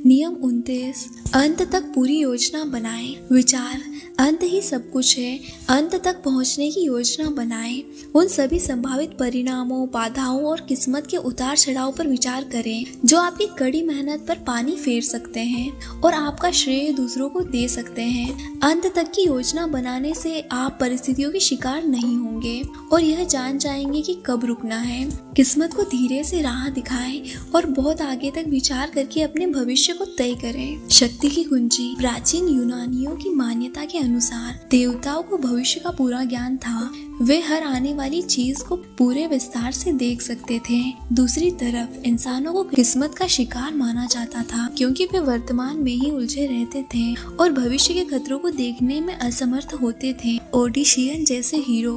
नियम 29, अंत तक पूरी योजना बनाएं। विचार, अंत ही सब कुछ है। अंत तक पहुंचने की योजना बनाएं। उन सभी संभावित परिणामों, बाधाओं और किस्मत के उतार चढ़ाव पर विचार करें जो आपकी कड़ी मेहनत पर पानी फेर सकते हैं और आपका श्रेय दूसरों को दे सकते हैं। अंत तक की योजना बनाने से आप परिस्थितियों के शिकार नहीं होंगे और यह जान जाएंगे कि कब रुकना है। किस्मत को धीरे से राह दिखाएं और बहुत आगे तक विचार करके अपने भविष्य को तय करें। शक्ति की कुंजी। प्राचीन यूनानियों की मान्यता के अनुसार देवताओं को भविष्य का पूरा ज्ञान था। वे हर आने वाली चीज को पूरे विस्तार से देख सकते थे। दूसरी तरफ इंसानों को किस्मत का शिकार माना जाता था क्योंकि वे वर्तमान में ही उलझे रहते थे और भविष्य के खतरों को देखने में असमर्थ होते थे। ओडिशियन जैसे हीरो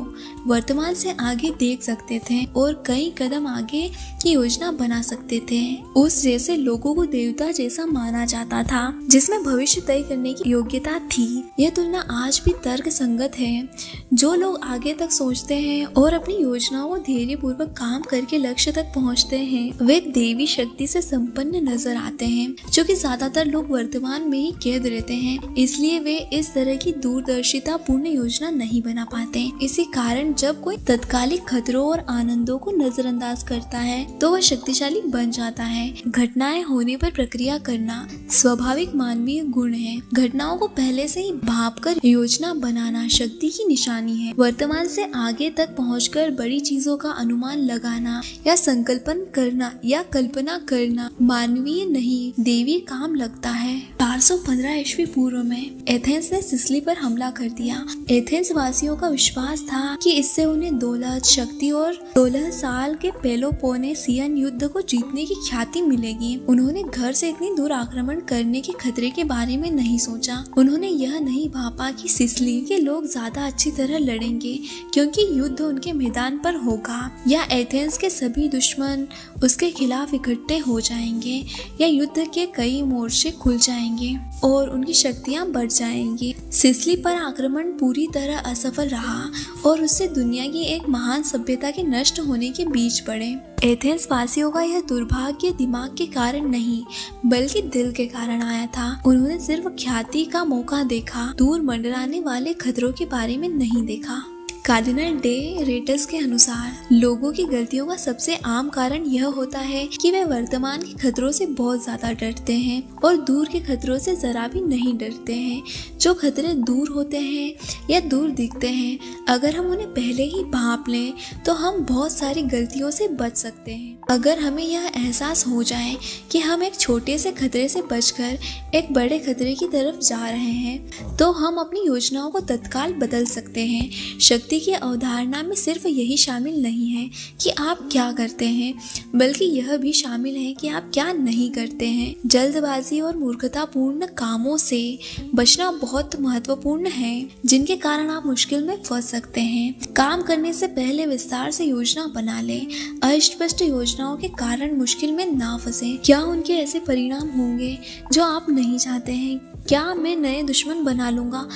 वर्तमान से आगे देख सकते थे और कई कदम आगे की योजना बना सकते थे। उस जैसे लोगों को देवता जैसा माना जाता था जिसमें भविष्य तय करने की योग्यता थी। यह तुलना आज भी तर्क संगत है। जो लोग आगे तक सोचते हैं और अपनी योजनाओं को धैर्य पूर्वक काम करके लक्ष्य तक पहुंचते हैं वे देवी शक्ति से संपन्न नजर आते हैं, जो कि ज्यादातर लोग वर्तमान में ही कैद रहते हैं। इसलिए वे इस तरह की दूरदर्शिता पूर्ण योजना नहीं बना पाते। इसी कारण जब कोई तत्कालिक खतरों और आनंदों को नजरअंदाज करता है तो वह शक्तिशाली बन जाता है। घटनाएं होने पर प्रक्रिया करना स्वाभाविक मानवीय गुण है। घटनाओं को पहले से ही भांपकर योजना बनाना शक्ति की निशानी है। वर्तमान से आगे तक पहुंचकर बड़ी चीजों का अनुमान लगाना या संकल्पन करना या कल्पना करना मानवीय नहीं देवी काम लगता है। 415 ईस्वी पूर्व में एथेंस ने सिसिली पर हमला कर दिया। एथेंस वासियों का विश्वास था कि इससे उन्हें दौलत, शक्ति और 16 साल के पेलोपोनेसियन युद्ध को जीतने की ख्याति मिलेगी। उन्होंने घर से इतनी दूर आक्रमण करने के खतरे के बारे में नहीं सोचा। उन्होंने यह नहीं भापा कि सिसिली के लोग ज्यादा अच्छी तरह लड़ेंगे क्योंकि युद्ध उनके मैदान पर होगा, या एथेंस के सभी दुश्मन उसके खिलाफ इकट्ठे हो जाएंगे, या युद्ध के कई मोर्चे खुल जाएंगे और उनकी शक्तियां बढ़ जाएंगी। सिसिली पर आक्रमण पूरी तरह असफल रहा और उससे दुनिया की एक महान सभ्यता के नष्ट होने के बीच पड़े। एथेंस वासियों का यह दुर्भाग्य दिमाग के कारण नहीं बल्कि दिल के कारण आया था। उन्होंने सिर्फ ख्याति का मौका देखा, दूर मंडराने वाले खतरों के बारे में नहीं देखा। कार्डिनल डे रेटस के अनुसार लोगों की गलतियों का सबसे आम कारण यह होता है कि वे वर्तमान के खतरों से बहुत ज्यादा डरते हैं और दूर के खतरों से जरा भी नहीं डरते हैं। जो खतरे दूर होते हैं या दूर दिखते हैं, अगर हम उन्हें पहले ही भांप लें तो हम बहुत सारी गलतियों से बच सकते हैं। अगर हमें यह एहसास हो जाए कि हम एक छोटे से खतरे से बचकर एक बड़े खतरे की तरफ जा रहे हैं तो हम अपनी योजनाओं को तत्काल बदल सकते हैं। शक्ति की अवधारणा में सिर्फ यही शामिल नहीं है कि आप क्या करते हैं, बल्कि यह भी शामिल है कि आप क्या नहीं करते हैं। जल्दबाजी और मूर्खतापूर्ण कामों से बचना बहुत महत्वपूर्ण है जिनके कारण आप मुश्किल में फंस सकते हैं। काम करने से पहले विस्तार से योजना बना लें। अस्पष्ट योजनाओं के कारण मुश्किल में ना फंसे। क्या उनके ऐसे परिणाम होंगे जो आप नहीं चाहते हैं? क्या मैं नए दुश्मन बना लूंगा?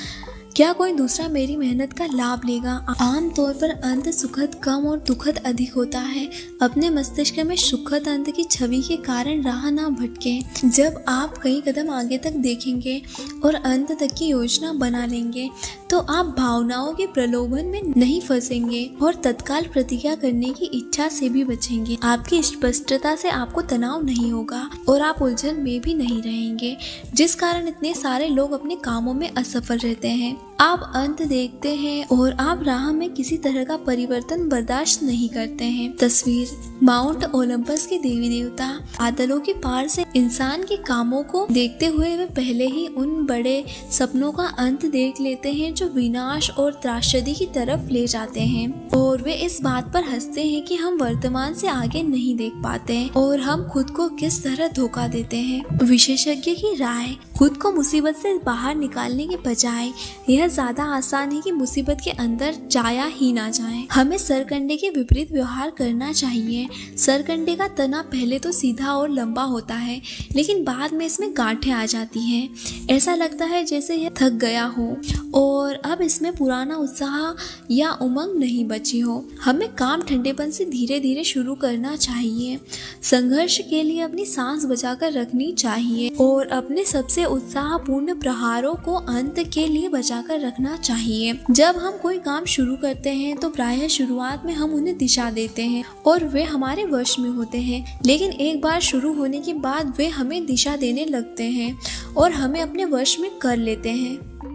क्या कोई दूसरा मेरी मेहनत का लाभ लेगा? आमतौर पर अंत सुखद कम और दुखद अधिक होता है। अपने मस्तिष्क में सुखद अंत की छवि के कारण राह ना भटके। जब आप कई कदम आगे तक देखेंगे और अंत तक की योजना बना लेंगे तो आप भावनाओं के प्रलोभन में नहीं फंसेंगे और तत्काल प्रतिक्रिया करने की इच्छा से भी बचेंगे। आपकी स्पष्टता से आपको तनाव नहीं होगा और आप उलझन में भी नहीं रहेंगे, जिस कारण इतने सारे लोग अपने कामों में असफल रहते हैं। आप अंत देखते हैं और आप राह में किसी तरह का परिवर्तन बर्दाश्त नहीं करते हैं। तस्वीर, माउंट ओलंपस के देवी देवता बादलों के पार से इंसान के कामों को देखते हुए वे पहले ही उन बड़े सपनों का अंत देख लेते हैं जो विनाश और त्रासदी की तरफ ले जाते हैं, और वे इस बात पर हंसते हैं कि हम वर्तमान से आगे नहीं देख पाते और हम खुद को किस तरह धोखा देते हैं। विशेषज्ञ की राय, खुद को मुसीबत से बाहर निकालने के बजाय यह ज्यादा आसान है कि मुसीबत के अंदर जाया ही ना जाए। हमें सरकंडे के विपरीत व्यवहार करना चाहिए। सरकंडे का तना पहले तो सीधा और लंबा होता है, लेकिन बाद में इसमें गांठें आ जाती हैं। ऐसा लगता है जैसे यह थक गया हो और अब इसमें पुराना उत्साह या उमंग नहीं बची हो। हमें काम ठंडेपन से धीरे धीरे शुरू करना चाहिए। संघर्ष के लिए अपनी सांस बचाकर रखनी चाहिए और अपने सबसे उत्साहपूर्ण प्रहारों को अंत के लिए बचाकर रखना चाहिए। जब हम कोई काम शुरू करते हैं तो प्रायः शुरुआत में हम उन्हें दिशा देते हैं और वे हमारे वश में होते हैं, लेकिन एक बार शुरू होने के बाद वे हमें दिशा देने लगते हैं और हमें अपने वश में कर लेते हैं।